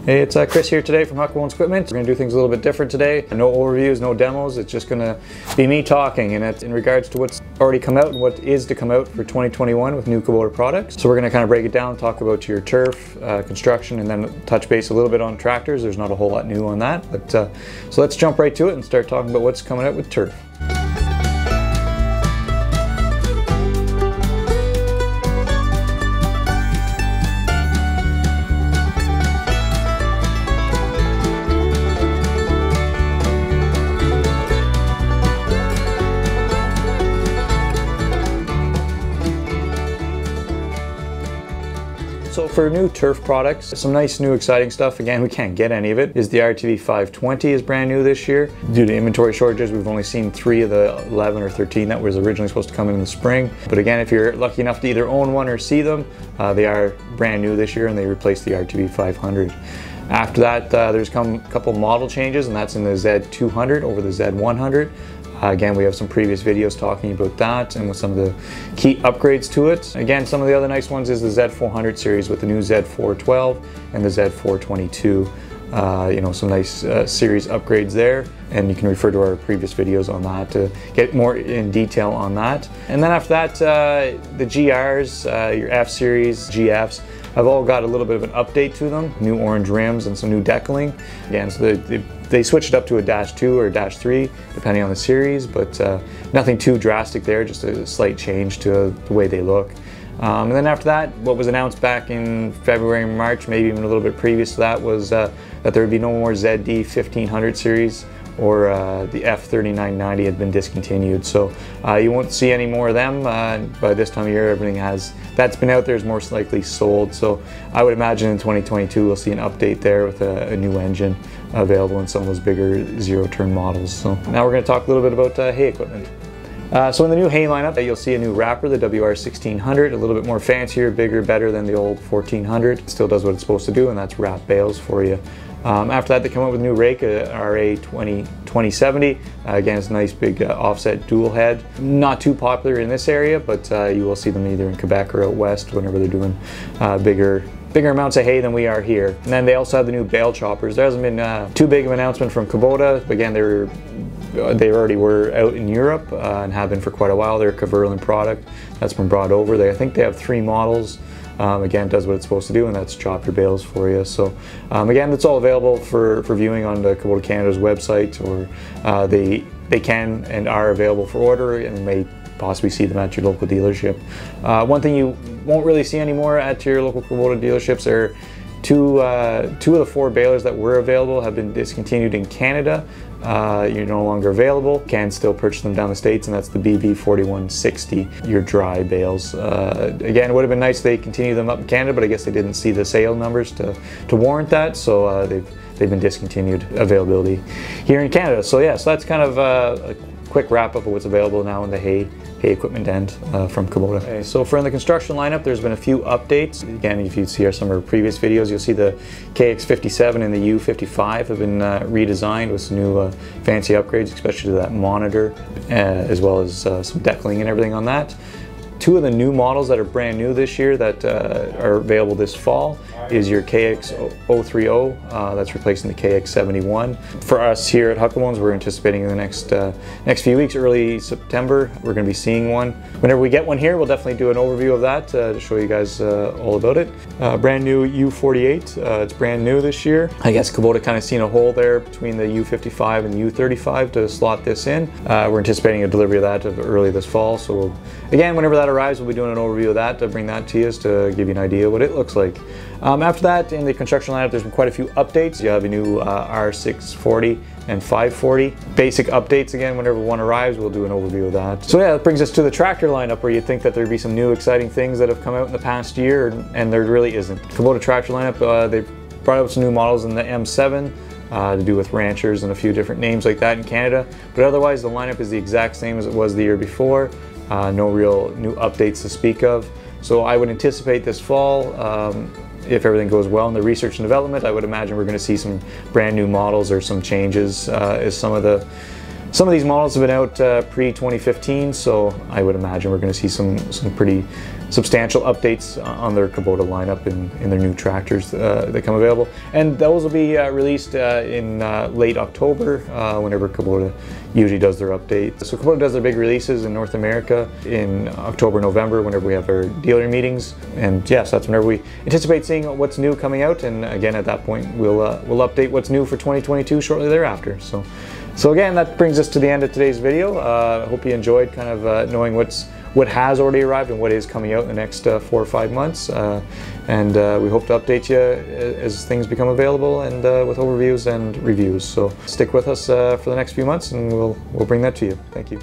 Hey, it's Chris here today from Huckabones Equipment. We're going to do things a little bit different today. No overviews, no demos. It's just going to be me talking, and it's in regards to what's already come out and what is to come out for 2021 with new Kubota products. So we're going to kind of break it down, talk about your turf, construction, and then touch base a little bit on tractors. There's not a whole lot new on that, but so let's jump right to it and start talking about what's coming out with turf. So for new turf products, some nice new exciting stuff. Again, we can't get any of it. Is the RTV 520 is brand new this year. Due to inventory shortages, we've only seen 3 of the 11 or 13 that was originally supposed to come in the spring. But again, if you're lucky enough to either own one or see them, they are brand new this year and they replaced the RTV 500. After that, there's come a couple model changes, and that's in the Z200 over the Z100. Again, we have some previous videos talking about that and with some of the key upgrades to it. Again, some of the other nice ones is the Z400 series with the new Z412 and the Z422. You know, some nice series upgrades there, and you can refer to our previous videos on that to get more in detail on that. And then after that, the GRs, your F series, GFs, have all got a little bit of an update to them. New orange rims and some new decaling. Again, so they switched it up to a -2 or -3 depending on the series, but nothing too drastic there, just a slight change to the way they look. And then after that, what was announced back in February and March, maybe even a little bit previous to that, was that there would be no more ZD 1500 series, or the F3990 had been discontinued. So you won't see any more of them. By this time of year, everything that's been out there is most likely sold. So I would imagine in 2022 we'll see an update there with a new engine available in some of those bigger zero-turn models. So now we're going to talk a little bit about hay equipment. So in the new hay lineup, you'll see a new wrapper, the WR1600, a little bit more fancier, bigger, better than the old 1400. It still does what it's supposed to do, and that's wrap bales for you. After that, they come up with a new rake, a RA2070. Again, it's a nice big offset dual head. Not too popular in this area, but you will see them either in Quebec or out west whenever they're doing bigger amounts of hay than we are here. And then they also have the new bale choppers. There hasn't been too big of an announcement from Kubota. Again, they already were out in Europe and have been for quite a while. They're a Cumberland product that's been brought over. I think they have 3 models. Again, it does what it's supposed to do, and that's chop your bales for you. So again, it's all available for viewing on the Kubota Canada's website, or they can and are available for order, and you may possibly see them at your local dealership. One thing you won't really see anymore at your local Kubota dealerships are two of the 4 balers that were available have been discontinued in Canada. You're no longer available. You can still purchase them down the States, and that's the BV4160, your dry bales. Again, it would have been nice if they continued them up in Canada, but I guess they didn't see the sale numbers to warrant that, so they've been discontinued availability here in Canada. So yeah, so that's kind of a quick wrap up of what's available now in the hay equipment end from Kubota. Okay, so for in the construction lineup, there's been a few updates. Again, if you see some of our previous videos, you'll see the KX57 and the U55 have been redesigned with some new fancy upgrades, especially to that monitor, as well as some decaling and everything on that. 2 of the new models that are brand new this year that are available this fall is your KX030, that's replacing the KX71. For us here at Huckabones, we're anticipating in the next few weeks, early September, we're going to be seeing one. Whenever we get one here, we'll definitely do an overview of that to show you guys all about it. Brand new U48, it's brand new this year. I guess Kubota kind of seen a hole there between the U55 and the U35 to slot this in. We're anticipating a delivery of that early this fall, so again, whenever that arrives, we'll be doing an overview of that to bring that to you, to give you an idea of what it looks like. After that, in the construction lineup, there's been quite a few updates. You have a new R640 and 540. Basic updates, again, whenever one arrives, we'll do an overview of that. So yeah, that brings us to the tractor lineup, where you'd think that there'd be some new exciting things that have come out in the past year, and there really isn't. Kubota tractor lineup, they've brought out some new models in the M7, to do with ranchers and a few different names like that in Canada, but otherwise the lineup is the exact same as it was the year before. No real new updates to speak of. So I would anticipate this fall, if everything goes well in the research and development, I would imagine we're going to see some brand new models or some changes, as some of these models have been out pre-2015, so I would imagine we're going to see some pretty substantial updates on their Kubota lineup in their new tractors that come available. And those will be released in late October, whenever Kubota usually does their update. So Kubota does their big releases in North America in October, November, whenever we have our dealer meetings. And yes, that's whenever we anticipate seeing what's new coming out. And again, at that point, we'll update what's new for 2022 shortly thereafter. So again, that brings us to the end of today's video. I hope you enjoyed kind of knowing what has already arrived and what is coming out in the next 4 or 5 months. And we hope to update you as things become available and with overviews and reviews. So stick with us for the next few months and we'll bring that to you. Thank you.